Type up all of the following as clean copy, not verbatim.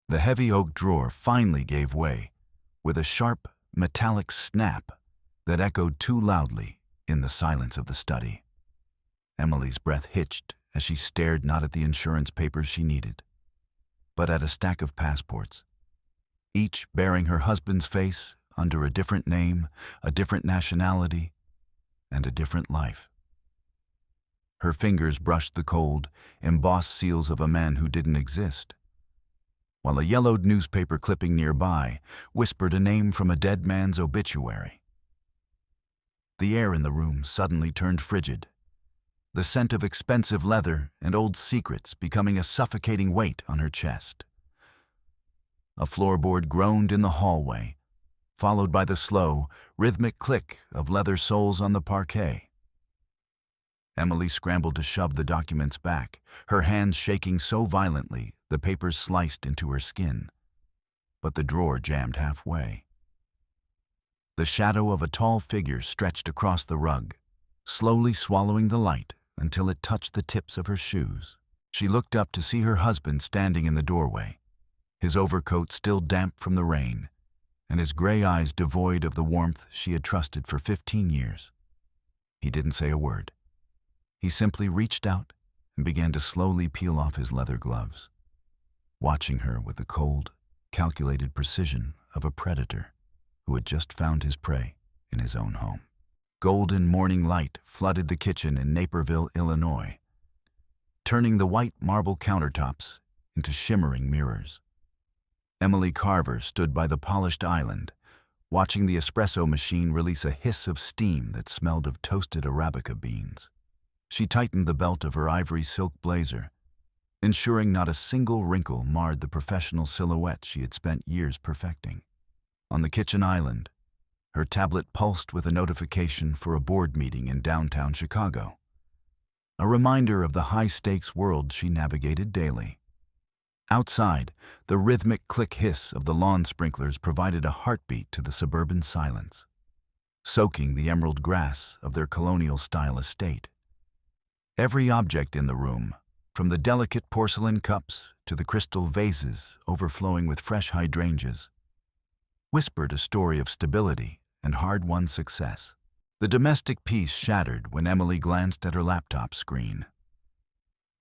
The heavy oak drawer finally gave way, with a sharp, metallic snap that echoed too loudly in the silence of the study. Emily's breath hitched as she stared not at the insurance papers she needed, but at a stack of passports, each bearing her husband's face under a different name, a different nationality, and a different life. Her fingers brushed the cold, embossed seals of a man who didn't exist, while a yellowed newspaper clipping nearby whispered a name from a dead man's obituary. The air in the room suddenly turned frigid, the scent of expensive leather and old secrets becoming a suffocating weight on her chest. A floorboard groaned in the hallway, followed by the slow, rhythmic click of leather soles on the parquet. Emily scrambled to shove the documents back, her hands shaking so violently the papers sliced into her skin. But the drawer jammed halfway. The shadow of a tall figure stretched across the rug, slowly swallowing the light until it touched the tips of her shoes. She looked up to see her husband standing in the doorway, his overcoat still damp from the rain, and his gray eyes devoid of the warmth she had trusted for 15 years. He didn't say a word. He simply reached out and began to slowly peel off his leather gloves, watching her with the cold, calculated precision of a predator who had just found his prey in his own home. Golden morning light flooded the kitchen in Naperville, Illinois, turning the white marble countertops into shimmering mirrors. Emily Carver stood by the polished island, watching the espresso machine release a hiss of steam that smelled of toasted Arabica beans. She tightened the belt of her ivory silk blazer, ensuring not a single wrinkle marred the professional silhouette she had spent years perfecting. On the kitchen island, her tablet pulsed with a notification for a board meeting in downtown Chicago, a reminder of the high-stakes world she navigated daily. Outside, the rhythmic click-hiss of the lawn sprinklers provided a heartbeat to the suburban silence, soaking the emerald grass of their colonial-style estate. Every object in the room, from the delicate porcelain cups to the crystal vases overflowing with fresh hydrangeas, whispered a story of stability and hard-won success. The domestic peace shattered when Emily glanced at her laptop screen.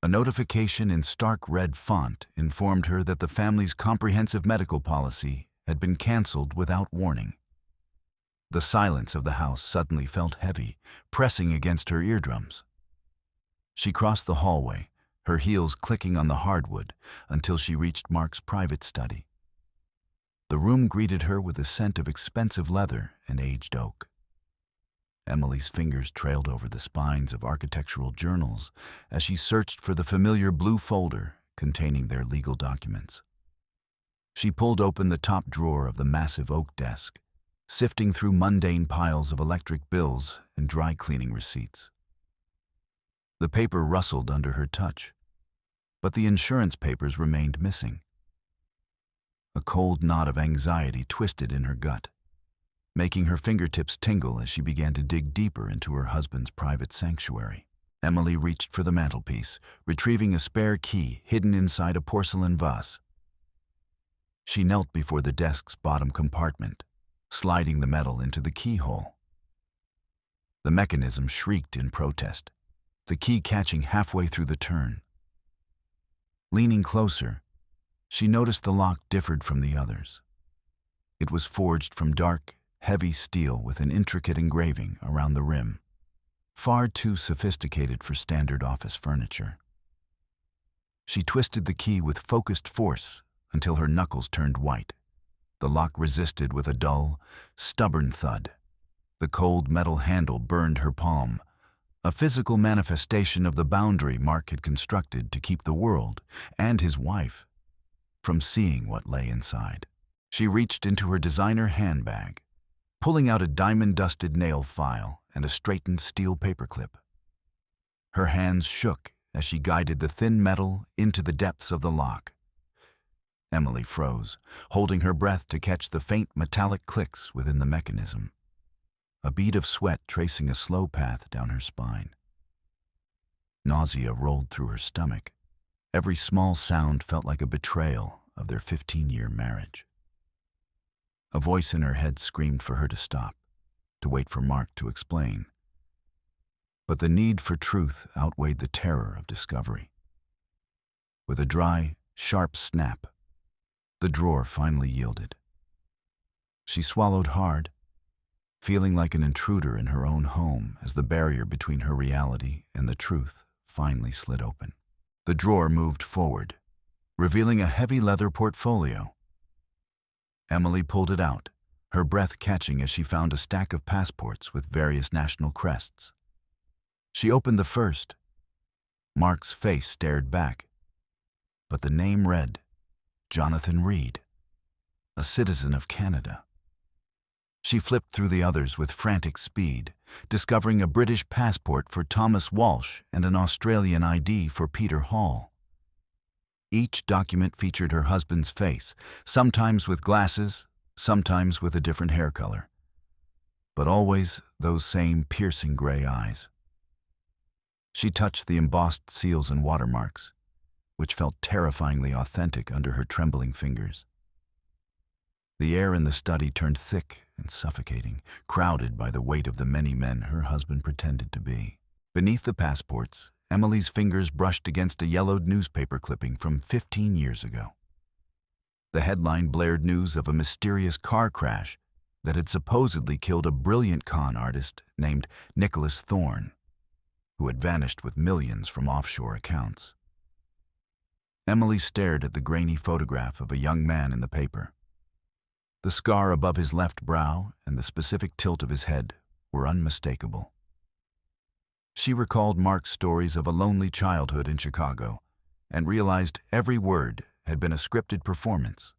A notification in stark red font informed her that the family's comprehensive medical policy had been canceled without warning. The silence of the house suddenly felt heavy, pressing against her eardrums. She crossed the hallway, her heels clicking on the hardwood, until she reached Mark's private study. The room greeted her with a scent of expensive leather and aged oak. Emily's fingers trailed over the spines of architectural journals as she searched for the familiar blue folder containing their legal documents. She pulled open the top drawer of the massive oak desk, sifting through mundane piles of electric bills and dry cleaning receipts. The paper rustled under her touch, but the insurance papers remained missing. A cold knot of anxiety twisted in her gut, making her fingertips tingle as she began to dig deeper into her husband's private sanctuary. Emily reached for the mantelpiece, retrieving a spare key hidden inside a porcelain vase. She knelt before the desk's bottom compartment, sliding the metal into the keyhole. The mechanism shrieked in protest, the key catching halfway through the turn. Leaning closer, she noticed the lock differed from the others. It was forged from dark, heavy steel with an intricate engraving around the rim, far too sophisticated for standard office furniture. She twisted the key with focused force until her knuckles turned white. The lock resisted with a dull, stubborn thud. The cold metal handle burned her palm, a physical manifestation of the boundary Mark had constructed to keep the world and his wife from seeing what lay inside. She reached into her designer handbag, pulling out a diamond-dusted nail file and a straightened steel paperclip. Her hands shook as she guided the thin metal into the depths of the lock. Emily froze, holding her breath to catch the faint metallic clicks within the mechanism, a bead of sweat tracing a slow path down her spine. Nausea rolled through her stomach. Every small sound felt like a betrayal of their 15-year marriage. A voice in her head screamed for her to stop, to wait for Mark to explain. But the need for truth outweighed the terror of discovery. With a dry, sharp snap, the drawer finally yielded. She swallowed hard, feeling like an intruder in her own home as the barrier between her reality and the truth finally slid open. The drawer moved forward, revealing a heavy leather portfolio. Emily pulled it out, her breath catching as she found a stack of passports with various national crests. She opened the first. Mark's face stared back, but the name read, Jonathan Reed, a citizen of Canada. She flipped through the others with frantic speed, discovering a British passport for Thomas Walsh and an Australian ID for Peter Hall. Each document featured her husband's face, sometimes with glasses, sometimes with a different hair color, but always those same piercing gray eyes. She touched the embossed seals and watermarks, which felt terrifyingly authentic under her trembling fingers. The air in the study turned thick and suffocating, crowded by the weight of the many men her husband pretended to be. Beneath the passports, Emily's fingers brushed against a yellowed newspaper clipping from 15 years ago. The headline blared news of a mysterious car crash that had supposedly killed a brilliant con artist named Nicholas Thorne, who had vanished with millions from offshore accounts. Emily stared at the grainy photograph of a young man in the paper. The scar above his left brow and the specific tilt of his head were unmistakable. She recalled Mark's stories of a lonely childhood in Chicago and realized every word had been a scripted performance.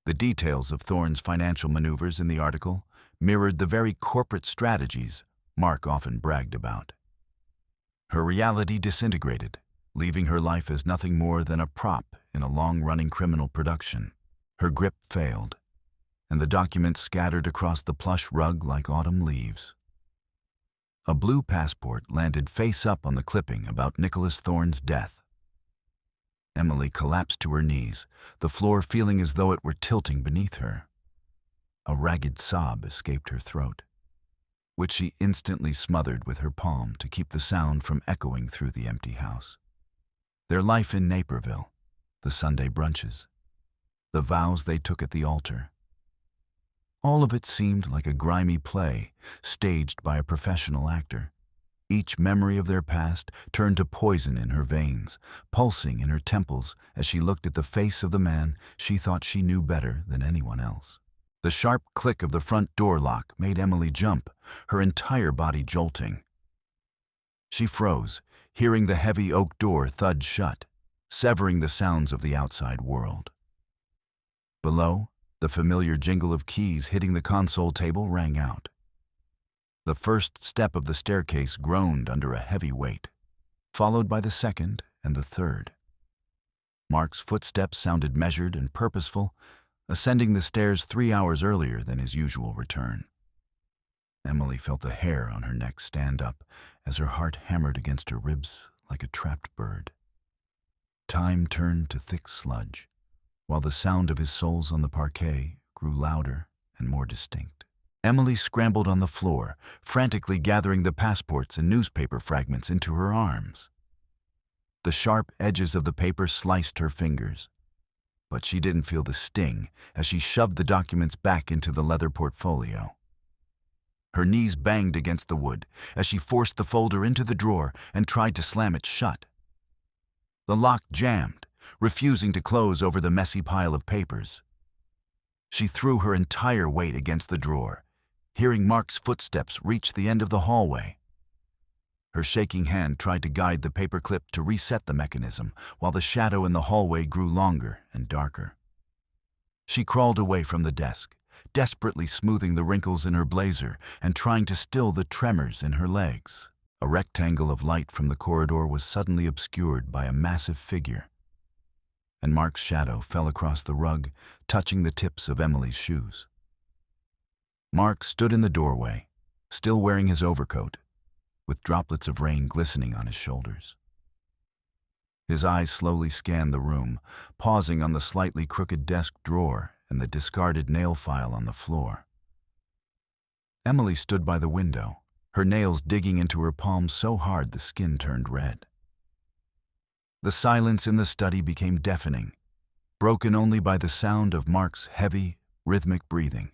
The details of Thorne's financial maneuvers in the article mirrored the very corporate strategies Mark often bragged about. Her reality disintegrated, leaving her life as nothing more than a prop in a long-running criminal production. Her grip failed, and the documents scattered across the plush rug like autumn leaves. A blue passport landed face up on the clipping about Nicholas Thorne's death. Emily collapsed to her knees, the floor feeling as though it were tilting beneath her. A ragged sob escaped her throat, which she instantly smothered with her palm to keep the sound from echoing through the empty house. Their life in Naperville, the Sunday brunches, the vows they took at the altar. All of it seemed like a grimy play, staged by a professional actor. Each memory of their past turned to poison in her veins, pulsing in her temples as she looked at the face of the man she thought she knew better than anyone else. The sharp click of the front door lock made Emily jump, her entire body jolting. She froze, hearing the heavy oak door thud shut, severing the sounds of the outside world. Below, the familiar jingle of keys hitting the console table rang out. The first step of the staircase groaned under a heavy weight, followed by the second and the third. Mark's footsteps sounded measured and purposeful, ascending the stairs 3 hours earlier than his usual return. Emily felt the hair on her neck stand up as her heart hammered against her ribs like a trapped bird. Time turned to thick sludge, while the sound of his soles on the parquet grew louder and more distinct. Emily scrambled on the floor, frantically gathering the passports and newspaper fragments into her arms. The sharp edges of the paper sliced her fingers, but she didn't feel the sting as she shoved the documents back into the leather portfolio. Her knees banged against the wood as she forced the folder into the drawer and tried to slam it shut. The lock jammed, refusing to close over the messy pile of papers. She threw her entire weight against the drawer, hearing Mark's footsteps reach the end of the hallway. Her shaking hand tried to guide the paperclip to reset the mechanism, while the shadow in the hallway grew longer and darker. She crawled away from the desk, desperately smoothing the wrinkles in her blazer and trying to still the tremors in her legs. A rectangle of light from the corridor was suddenly obscured by a massive figure, and Mark's shadow fell across the rug, touching the tips of Emily's shoes. Mark stood in the doorway, still wearing his overcoat, with droplets of rain glistening on his shoulders. His eyes slowly scanned the room, pausing on the slightly crooked desk drawer and the discarded nail file on the floor. Emily stood by the window, her nails digging into her palms so hard the skin turned red. The silence in the study became deafening, broken only by the sound of Mark's heavy, rhythmic breathing.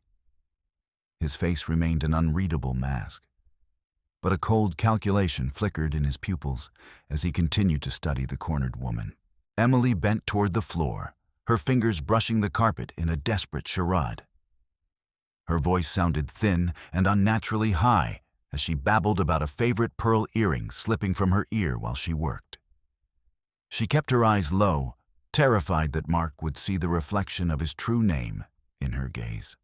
His face remained an unreadable mask, but a cold calculation flickered in his pupils as he continued to study the cornered woman. Emily bent toward the floor, her fingers brushing the carpet in a desperate charade. Her voice sounded thin and unnaturally high as she babbled about a favorite pearl earring slipping from her ear while she worked. She kept her eyes low, terrified that Mark would see the reflection of his true name in her gaze.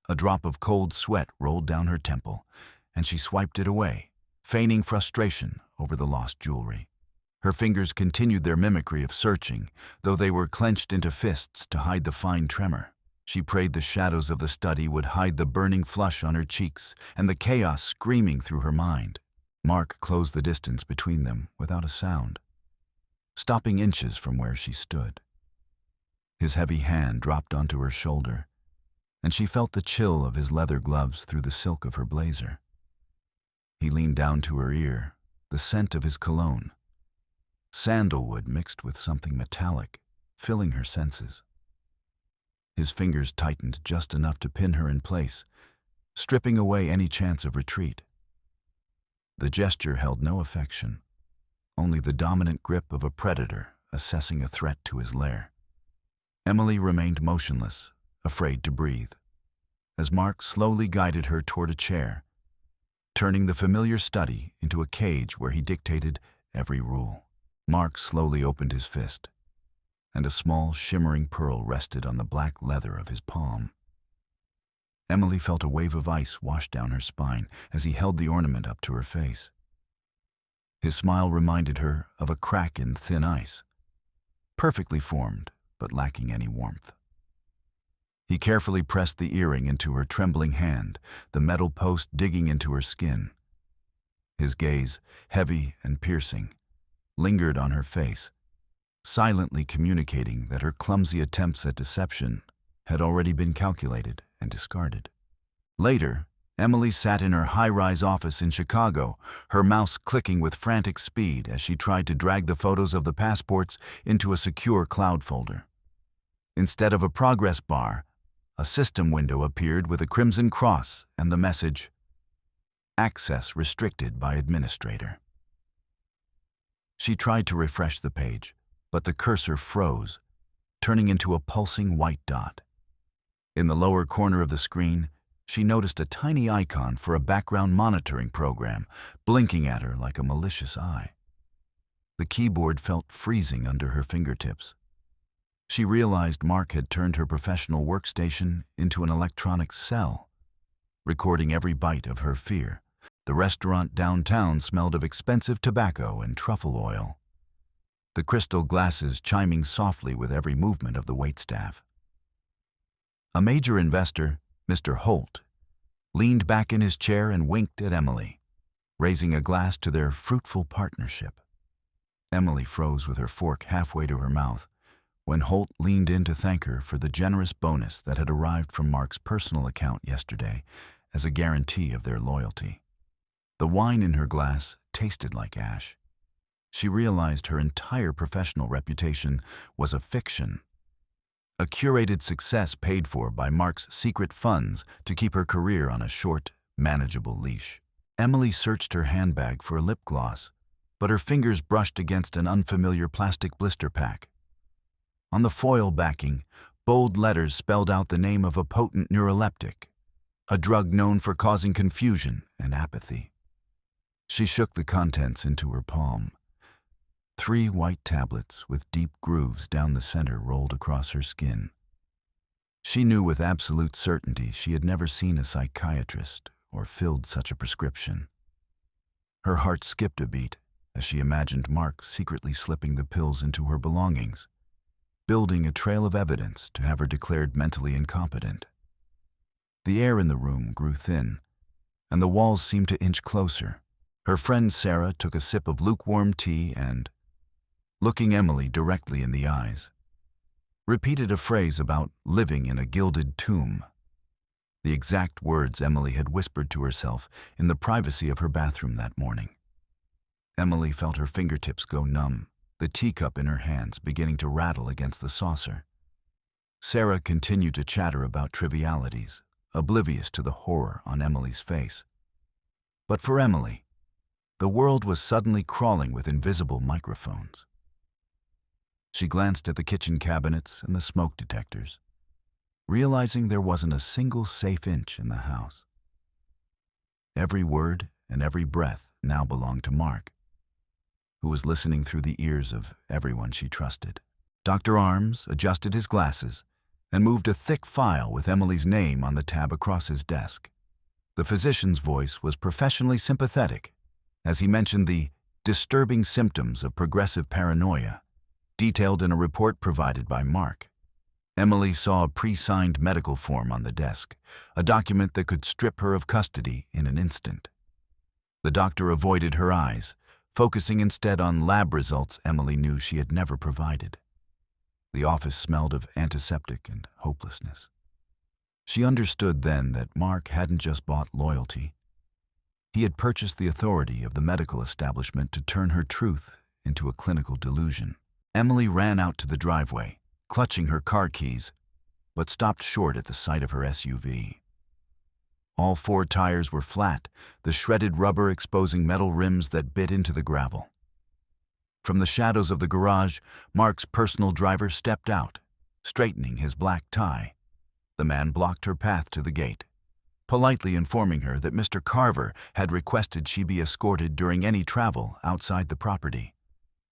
A drop of cold sweat rolled down her temple, and she swiped it away, feigning frustration over the lost jewelry. Her fingers continued their mimicry of searching, though they were clenched into fists to hide the fine tremor. She prayed the shadows of the study would hide the burning flush on her cheeks and the chaos screaming through her mind. Mark closed the distance between them without a sound, stopping inches from where she stood. His heavy hand dropped onto her shoulder, and she felt the chill of his leather gloves through the silk of her blazer. He leaned down to her ear, the scent of his cologne, sandalwood mixed with something metallic, filling her senses. His fingers tightened just enough to pin her in place, stripping away any chance of retreat. The gesture held no affection, only the dominant grip of a predator assessing a threat to his lair. Emily remained motionless, afraid to breathe, as Mark slowly guided her toward a chair, turning the familiar study into a cage where he dictated every rule. Mark slowly opened his fist, and a small, shimmering pearl rested on the black leather of his palm. Emily felt a wave of ice wash down her spine as he held the ornament up to her face. His smile reminded her of a crack in thin ice, perfectly formed but lacking any warmth. He carefully pressed the earring into her trembling hand, the metal post digging into her skin. His gaze, heavy and piercing, lingered on her face, silently communicating that her clumsy attempts at deception had already been calculated and discarded. Later, Emily sat in her high-rise office in Chicago, her mouse clicking with frantic speed as she tried to drag the photos of the passports into a secure cloud folder. Instead of a progress bar, a system window appeared with a crimson cross and the message, "Access restricted by administrator." She tried to refresh the page, but the cursor froze, turning into a pulsing white dot. In the lower corner of the screen, she noticed a tiny icon for a background monitoring program, blinking at her like a malicious eye. The keyboard felt freezing under her fingertips. She realized Mark had turned her professional workstation into an electronic cell, recording every bite of her fear. The restaurant downtown smelled of expensive tobacco and truffle oil, the crystal glasses chiming softly with every movement of the waitstaff. A major investor, Mr. Holt, leaned back in his chair and winked at Emily, raising a glass to their fruitful partnership. Emily froze with her fork halfway to her mouth when Holt leaned in to thank her for the generous bonus that had arrived from Mark's personal account yesterday as a guarantee of their loyalty. The wine in her glass tasted like ash. She realized her entire professional reputation was a fiction, a curated success paid for by Mark's secret funds to keep her career on a short, manageable leash. Emily searched her handbag for a lip gloss, but her fingers brushed against an unfamiliar plastic blister pack. On the foil backing, bold letters spelled out the name of a potent neuroleptic, a drug known for causing confusion and apathy. She shook the contents into her palm. 3 white tablets with deep grooves down the center rolled across her skin. She knew with absolute certainty she had never seen a psychiatrist or filled such a prescription. Her heart skipped a beat as she imagined Mark secretly slipping the pills into her belongings, building a trail of evidence to have her declared mentally incompetent. The air in the room grew thin, and the walls seemed to inch closer. Her friend Sarah took a sip of lukewarm tea and, looking Emily directly in the eyes. Repeated a phrase about living in a gilded tomb. The exact words Emily had whispered to herself in the privacy of her bathroom that morning. Emily felt her fingertips go numb, the teacup in her hands beginning to rattle against the saucer. Sarah continued to chatter about trivialities, oblivious to the horror on Emily's face. But for Emily, the world was suddenly crawling with invisible microphones. She glanced at the kitchen cabinets and the smoke detectors, realizing there wasn't a single safe inch in the house. Every word and every breath now belonged to Mark, who was listening through the ears of everyone she trusted. Dr. Arms adjusted his glasses and moved a thick file with Emily's name on the tab across his desk. The physician's voice was professionally sympathetic as he mentioned the disturbing symptoms of progressive paranoia, detailed in a report provided by Mark. Emily saw a pre-signed medical form on the desk, a document that could strip her of custody in an instant. The doctor avoided her eyes, focusing instead on lab results Emily knew she had never provided. The office smelled of antiseptic and hopelessness. She understood then that Mark hadn't just bought loyalty. He had purchased the authority of the medical establishment to turn her truth into a clinical delusion. Emily ran out to the driveway, clutching her car keys, but stopped short at the sight of her SUV. All 4 tires were flat, the shredded rubber exposing metal rims that bit into the gravel. From the shadows of the garage, Mark's personal driver stepped out, straightening his black tie. The man blocked her path to the gate, politely informing her that Mr. Carver had requested she be escorted during any travel outside the property.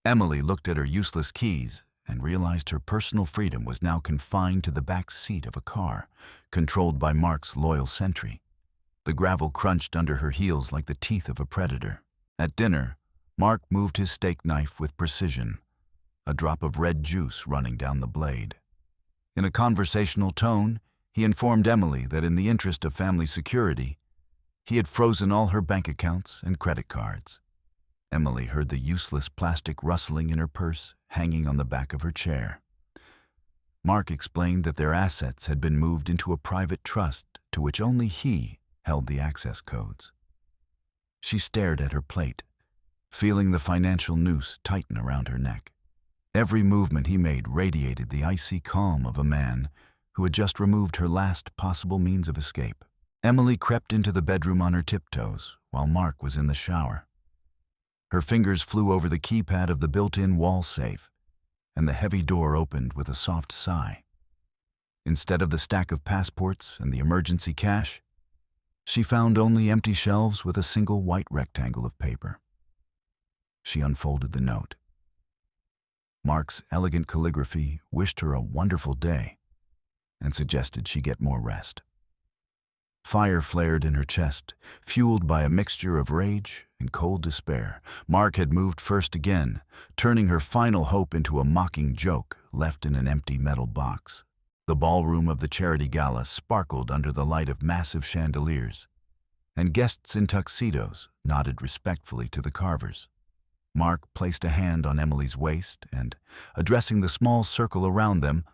Emily looked at her useless keys and realized her personal freedom was now confined to the back seat of a car, controlled by Mark's loyal sentry. The gravel crunched under her heels like the teeth of a predator. At dinner, Mark moved his steak knife with precision, a drop of red juice running down the blade. In a conversational tone, he informed Emily that in the interest of family security, he had frozen all her bank accounts and credit cards. Emily heard the useless plastic rustling in her purse hanging on the back of her chair. Mark explained that their assets had been moved into a private trust to which only he held the access codes. She stared at her plate, feeling the financial noose tighten around her neck. Every movement he made radiated the icy calm of a man who had just removed her last possible means of escape. Emily crept into the bedroom on her tiptoes while Mark was in the shower. Her fingers flew over the keypad of the built-in wall safe, and the heavy door opened with a soft sigh. Instead of the stack of passports and the emergency cash, she found only empty shelves with a single white rectangle of paper. She unfolded the note. Mark's elegant calligraphy wished her a wonderful day and suggested she get more rest. Fire flared in her chest, fueled by a mixture of rage and cold despair. Mark had moved first again, turning her final hope into a mocking joke left in an empty metal box. The ballroom of the charity gala sparkled under the light of massive chandeliers, and guests in tuxedos nodded respectfully to the Carvers. Mark placed a hand on Emily's waist and, addressing the small circle around them,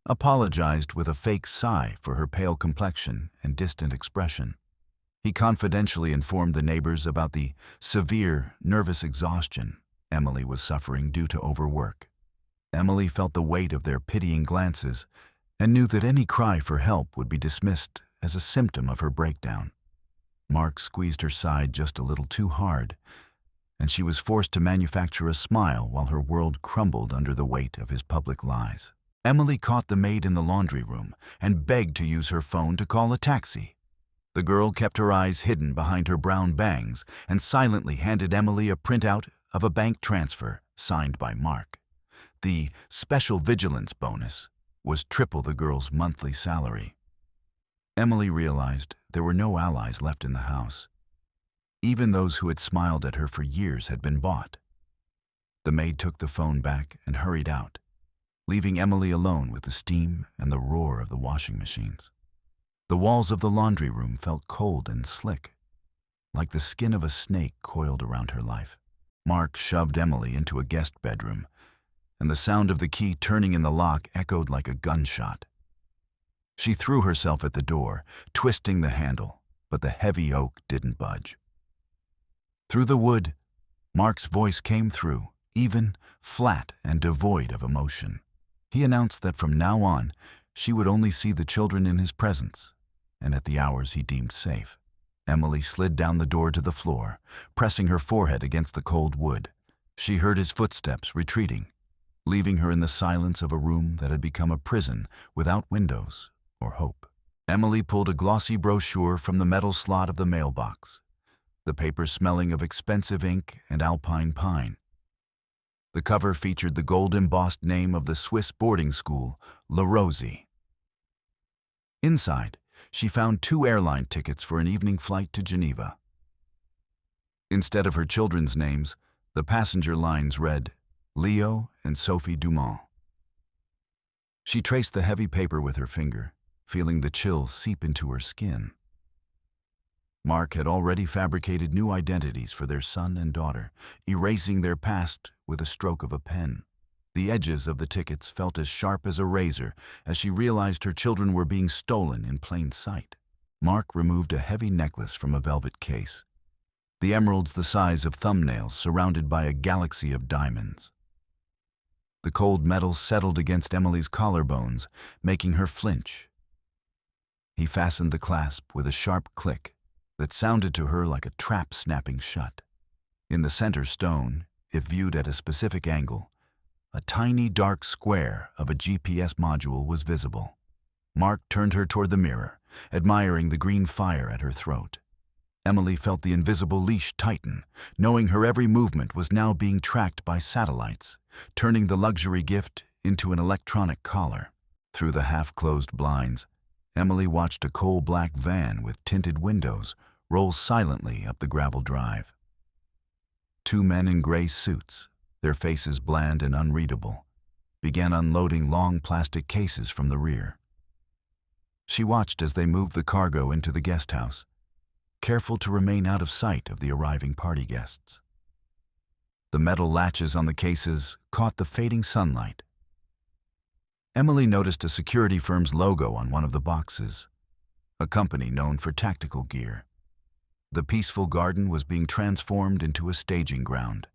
apologized with a fake sigh for her pale complexion and distant expression. He confidentially informed the neighbors about the severe nervous exhaustion Emily was suffering due to overwork. Emily felt the weight of their pitying glances and knew that any cry for help would be dismissed as a symptom of her breakdown. Mark squeezed her side just a little too hard, and she was forced to manufacture a smile while her world crumbled under the weight of his public lies. Emily caught the maid in the laundry room and begged to use her phone to call a taxi. The girl kept her eyes hidden behind her brown bangs and silently handed Emily a printout of a bank transfer signed by Mark. The special vigilance bonus was triple the girl's monthly salary. Emily realized there were no allies left in the house. Even those who had smiled at her for years had been bought. The maid took the phone back and hurried out, leaving Emily alone with the steam and the roar of the washing machines. The walls of the laundry room felt cold and slick, like the skin of a snake coiled around her life. Mark shoved Emily into a guest bedroom and the sound of the key turning in the lock echoed like a gunshot. She threw herself at the door, twisting the handle, but the heavy oak didn't budge. Through the wood, Mark's voice came through, even, flat, and devoid of emotion. He announced that from now on, she would only see the children in his presence, and at the hours he deemed safe. Emily slid down the door to the floor, pressing her forehead against the cold wood. She heard his footsteps retreating, leaving her in the silence of a room that had become a prison without windows or hope. Emily pulled a glossy brochure from the metal slot of the mailbox, the paper smelling of expensive ink and alpine pine. The cover featured the gold-embossed name of the Swiss boarding school, La Rosie. Inside, she found 2 airline tickets for an evening flight to Geneva. Instead of her children's names, the passenger lines read, Leo and Sophie Dumont. She traced the heavy paper with her finger, feeling the chill seep into her skin. Mark had already fabricated new identities for their son and daughter, erasing their past with a stroke of a pen. The edges of the tickets felt as sharp as a razor as she realized her children were being stolen in plain sight. Mark removed a heavy necklace from a velvet case, the emeralds the size of thumbnails surrounded by a galaxy of diamonds. The cold metal settled against Emily's collarbones, making her flinch. He fastened the clasp with a sharp click that sounded to her like a trap snapping shut. In the center stone, if viewed at a specific angle, a tiny dark square of a GPS module was visible. Mark turned her toward the mirror, admiring the green fire at her throat. Emily felt the invisible leash tighten, knowing her every movement was now being tracked by satellites, turning the luxury gift into an electronic collar. Through the half-closed blinds, Emily watched a coal-black van with tinted windows roll silently up the gravel drive. 2 men in gray suits, their faces bland and unreadable, began unloading long plastic cases from the rear. She watched as they moved the cargo into the guest house, careful to remain out of sight of the arriving party guests. The metal latches on the cases caught the fading sunlight. Emily noticed a security firm's logo on one of the boxes, a company known for tactical gear. The peaceful garden was being transformed into a staging ground,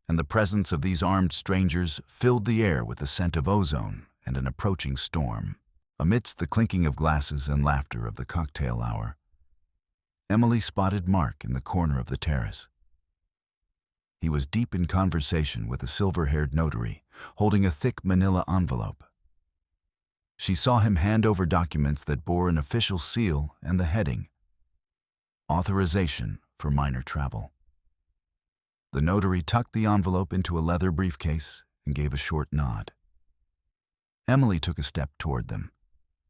and the presence of these armed strangers filled the air with the scent of ozone and an approaching storm. Amidst the clinking of glasses and laughter of the cocktail hour, Emily spotted Mark in the corner of the terrace. He was deep in conversation with a silver-haired notary, holding a thick manila envelope. She saw him hand over documents that bore an official seal and the heading, Authorization for Minor Travel. The notary tucked the envelope into a leather briefcase and gave a short nod. Emily took a step toward them,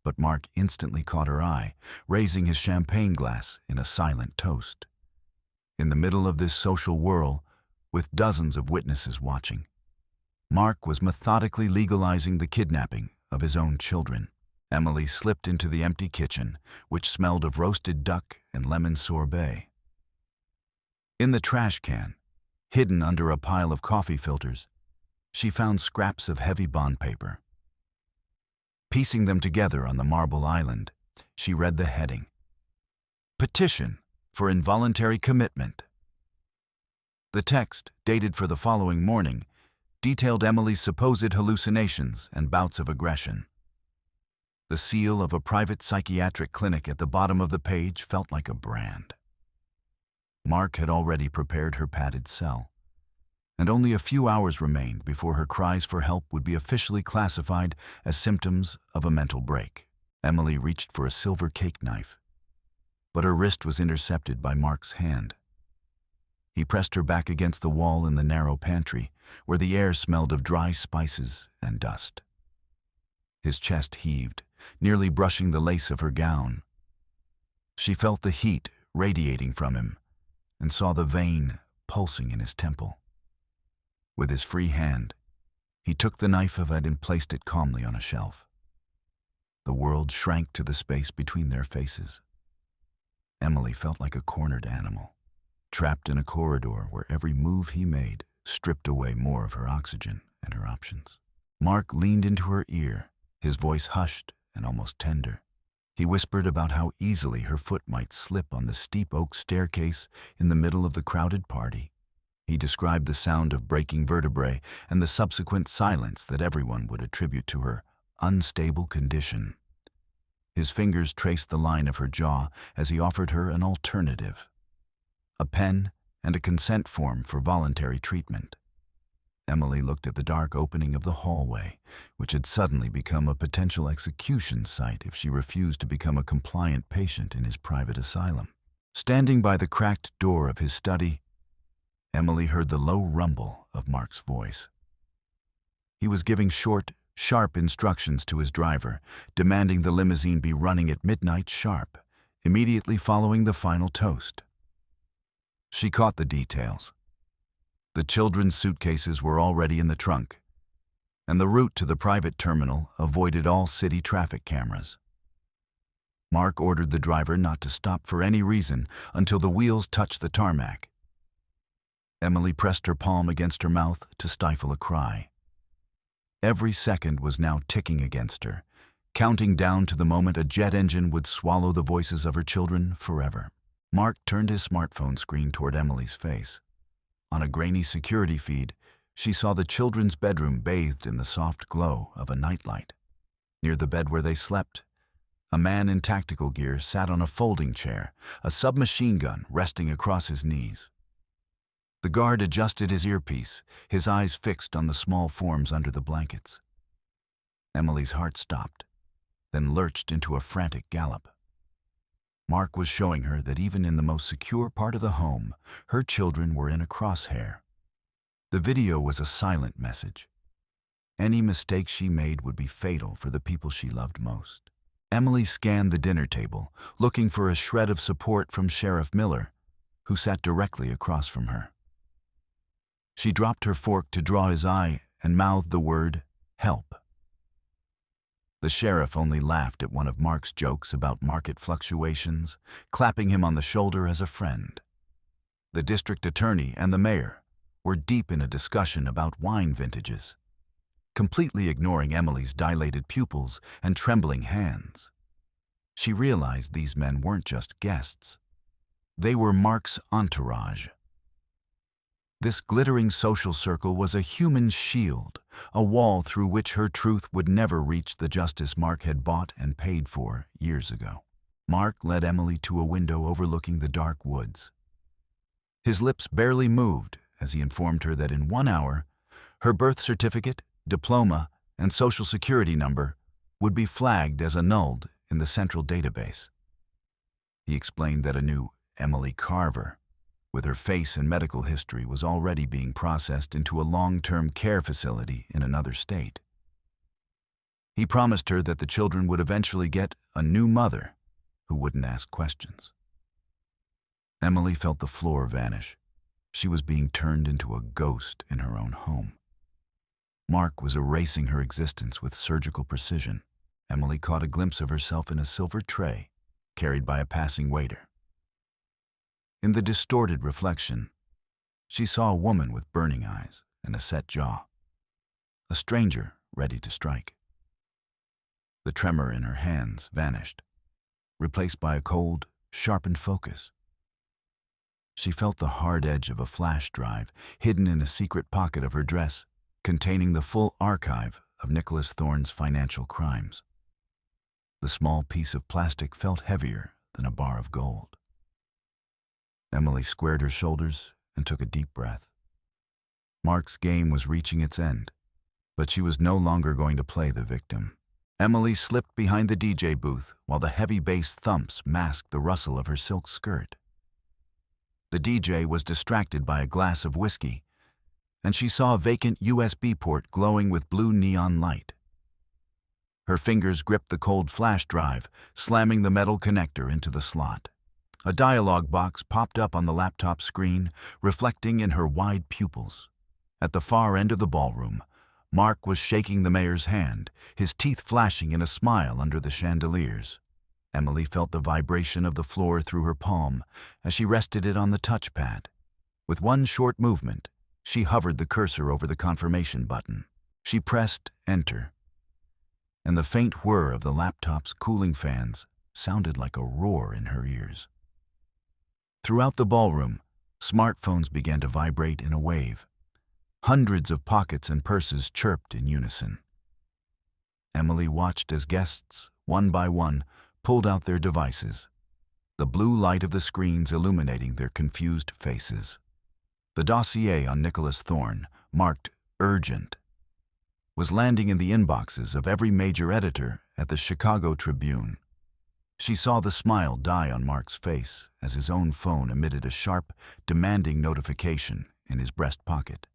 but Mark instantly caught her eye, raising his champagne glass in a silent toast. In the middle of this social whirl, with dozens of witnesses watching, Mark was methodically legalizing the kidnapping of his own children. Emily slipped into the empty kitchen, which smelled of roasted duck and lemon sorbet. In the trash can, hidden under a pile of coffee filters, she found scraps of heavy bond paper. Piecing them together on the marble island, she read the heading, Petition for Involuntary Commitment. The text, dated for the following morning, detailed Emily's supposed hallucinations and bouts of aggression. The seal of a private psychiatric clinic at the bottom of the page felt like a brand. Mark had already prepared her padded cell, and only a few hours remained before her cries for help would be officially classified as symptoms of a mental break. Emily reached for a silver cake knife, but her wrist was intercepted by Mark's hand. He pressed her back against the wall in the narrow pantry, where the air smelled of dry spices and dust. His chest heaved, nearly brushing the lace of her gown. She felt the heat radiating from him and saw the vein pulsing in his temple. With his free hand, he took the knife of it and placed it calmly on a shelf. The world shrank to the space between their faces. Emily felt like a cornered animal, trapped in a corridor where every move he made stripped away more of her oxygen and her options. Mark leaned into her ear, his voice hushed and almost tender. He whispered about how easily her foot might slip on the steep oak staircase in the middle of the crowded party. He described the sound of breaking vertebrae and the subsequent silence that everyone would attribute to her unstable condition. His fingers traced the line of her jaw as he offered her an alternative: a pen and a consent form for voluntary treatment. Emily looked at the dark opening of the hallway, which had suddenly become a potential execution site if she refused to become a compliant patient in his private asylum. Standing by the cracked door of his study, Emily heard the low rumble of Mark's voice. He was giving short, sharp instructions to his driver, demanding the limousine be running at midnight sharp, immediately following the final toast. She caught the details. The children's suitcases were already in the trunk, and the route to the private terminal avoided all city traffic cameras. Mark ordered the driver not to stop for any reason until the wheels touched the tarmac. Emily pressed her palm against her mouth to stifle a cry. Every second was now ticking against her, counting down to the moment a jet engine would swallow the voices of her children forever. Mark turned his smartphone screen toward Emily's face. On a grainy security feed, she saw the children's bedroom bathed in the soft glow of a nightlight. Near the bed where they slept, a man in tactical gear sat on a folding chair, a submachine gun resting across his knees. The guard adjusted his earpiece, his eyes fixed on the small forms under the blankets. Emily's heart stopped, then lurched into a frantic gallop. Mark was showing her that even in the most secure part of the home, her children were in a crosshair. The video was a silent message. Any mistake she made would be fatal for the people she loved most. Emily scanned the dinner table, looking for a shred of support from Sheriff Miller, who sat directly across from her. She dropped her fork to draw his eye and mouthed the word, "Help." The sheriff only laughed at one of Mark's jokes about market fluctuations, clapping him on the shoulder as a friend. The district attorney and the mayor were deep in a discussion about wine vintages, completely ignoring Emily's dilated pupils and trembling hands. She realized these men weren't just guests. They were Mark's entourage. This glittering social circle was a human shield, a wall through which her truth would never reach the justice Mark had bought and paid for years ago. Mark led Emily to a window overlooking the dark woods. His lips barely moved as he informed her that in 1 hour, her birth certificate, diploma, and social security number would be flagged as annulled in the central database. He explained that a new Emily Carver, with her face and medical history, was already being processed into a long-term care facility in another state. He promised her that the children would eventually get a new mother who wouldn't ask questions. Emily felt the floor vanish. She was being turned into a ghost in her own home. Mark was erasing her existence with surgical precision. Emily caught a glimpse of herself in a silver tray, carried by a passing waiter. In the distorted reflection, she saw a woman with burning eyes and a set jaw, a stranger ready to strike. The tremor in her hands vanished, replaced by a cold, sharpened focus. She felt the hard edge of a flash drive hidden in a secret pocket of her dress, containing the full archive of Nicholas Thorne's financial crimes. The small piece of plastic felt heavier than a bar of gold. Emily squared her shoulders and took a deep breath. Mark's game was reaching its end, but she was no longer going to play the victim. Emily slipped behind the DJ booth while the heavy bass thumps masked the rustle of her silk skirt. The DJ was distracted by a glass of whiskey, and she saw a vacant USB port glowing with blue neon light. Her fingers gripped the cold flash drive, slamming the metal connector into the slot. A dialog box popped up on the laptop screen, reflecting in her wide pupils. At the far end of the ballroom, Mark was shaking the mayor's hand, his teeth flashing in a smile under the chandeliers. Emily felt the vibration of the floor through her palm as she rested it on the touchpad. With one short movement, she hovered the cursor over the confirmation button. She pressed enter, and the faint whir of the laptop's cooling fans sounded like a roar in her ears. Throughout the ballroom, smartphones began to vibrate in a wave. Hundreds of pockets and purses chirped in unison. Emily watched as guests, one by one, pulled out their devices, the blue light of the screens illuminating their confused faces. The dossier on Nicholas Thorne, marked urgent, was landing in the inboxes of every major editor at the Chicago Tribune. She saw the smile die on Mark's face as his own phone emitted a sharp, demanding notification in his breast pocket.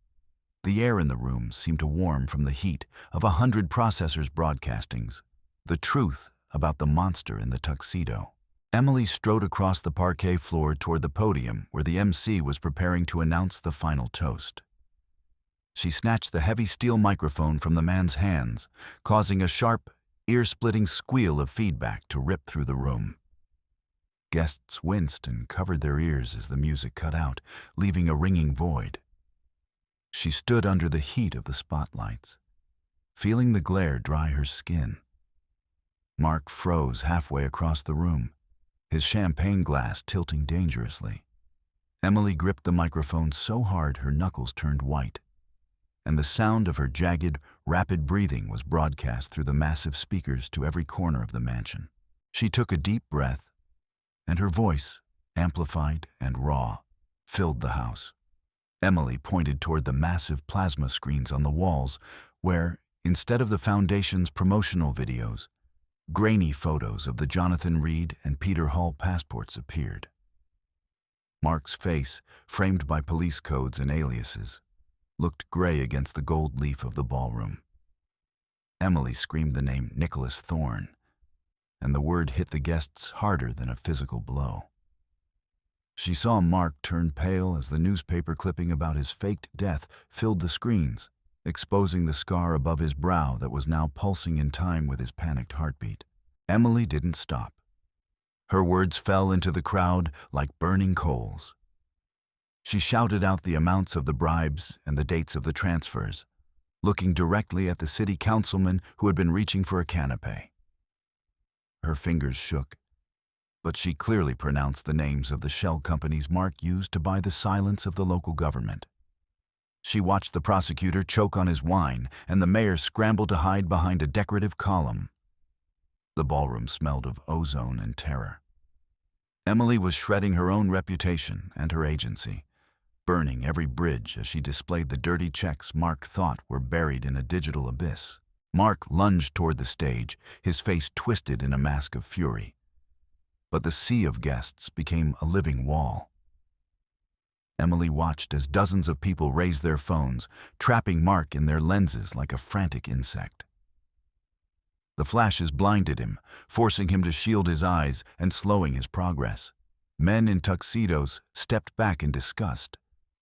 The air in the room seemed to warm from the heat of 100 processors broadcastings, the truth about the monster in the tuxedo. Emily strode across the parquet floor toward the podium where the MC was preparing to announce the final toast. She snatched the heavy steel microphone from the man's hands, causing a sharp, ear-splitting squeal of feedback to rip through the room. Guests winced and covered their ears as the music cut out, leaving a ringing void. She stood under the heat of the spotlights, feeling the glare dry her skin. Mark froze halfway across the room, his champagne glass tilting dangerously. Emily gripped the microphone so hard her knuckles turned white, and the sound of her jagged, rapid breathing was broadcast through the massive speakers to every corner of the mansion. She took a deep breath, and her voice, amplified and raw, filled the house. Emily pointed toward the massive plasma screens on the walls where, instead of the Foundation's promotional videos, grainy photos of the Jonathan Reed and Peter Hall passports appeared. Mark's face, framed by police codes and aliases, looked gray against the gold leaf of the ballroom. Emily screamed the name Nicholas Thorne, and the word hit the guests harder than a physical blow. She saw Mark turn pale as the newspaper clipping about his faked death filled the screens, exposing the scar above his brow that was now pulsing in time with his panicked heartbeat. Emily didn't stop. Her words fell into the crowd like burning coals. She shouted out the amounts of the bribes and the dates of the transfers, looking directly at the city councilman who had been reaching for a canapé. Her fingers shook, but she clearly pronounced the names of the shell companies Mark used to buy the silence of the local government. She watched the prosecutor choke on his wine and the mayor scramble to hide behind a decorative column. The ballroom smelled of ozone and terror. Emily was shredding her own reputation and her agency, burning every bridge as she displayed the dirty checks Mark thought were buried in a digital abyss. Mark lunged toward the stage, his face twisted in a mask of fury. But the sea of guests became a living wall. Emily watched as dozens of people raised their phones, trapping Mark in their lenses like a frantic insect. The flashes blinded him, forcing him to shield his eyes and slowing his progress. Men in tuxedos stepped back in disgust,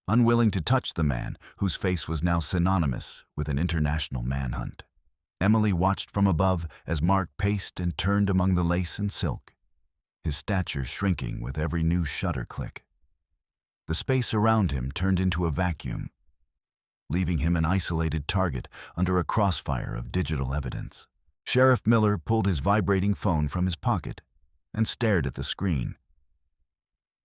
unwilling to touch the man whose face was now synonymous with an international manhunt. Emily watched from above as Mark paced and turned among the lace and silk, his stature shrinking with every new shutter click. The space around him turned into a vacuum, leaving him an isolated target under a crossfire of digital evidence. Sheriff Miller pulled his vibrating phone from his pocket and stared at the screen,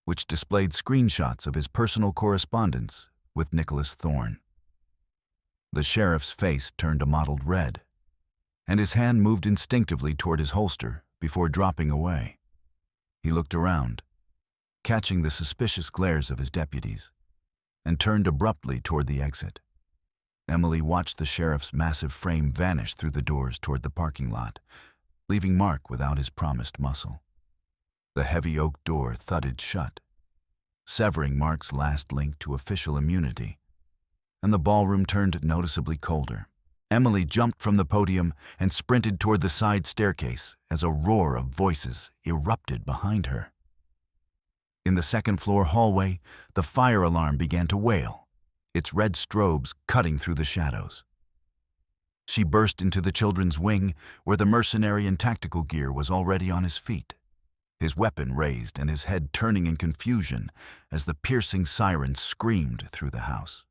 which displayed screenshots of his personal correspondence with Nicholas Thorne. The sheriff's face turned a mottled red, and his hand moved instinctively toward his holster before dropping away. He looked around, catching the suspicious glares of his deputies, and turned abruptly toward the exit. Emily watched the sheriff's massive frame vanish through the doors toward the parking lot, leaving Mark without his promised muscle. The heavy oak door thudded shut, severing Mark's last link to official immunity, and the ballroom turned noticeably colder. Emily jumped from the podium and sprinted toward the side staircase as a roar of voices erupted behind her. In the second-floor hallway, the fire alarm began to wail, its red strobes cutting through the shadows. She burst into the children's wing, where the mercenary in tactical gear was already on his feet, his weapon raised and his head turning in confusion as the piercing siren screamed through the house.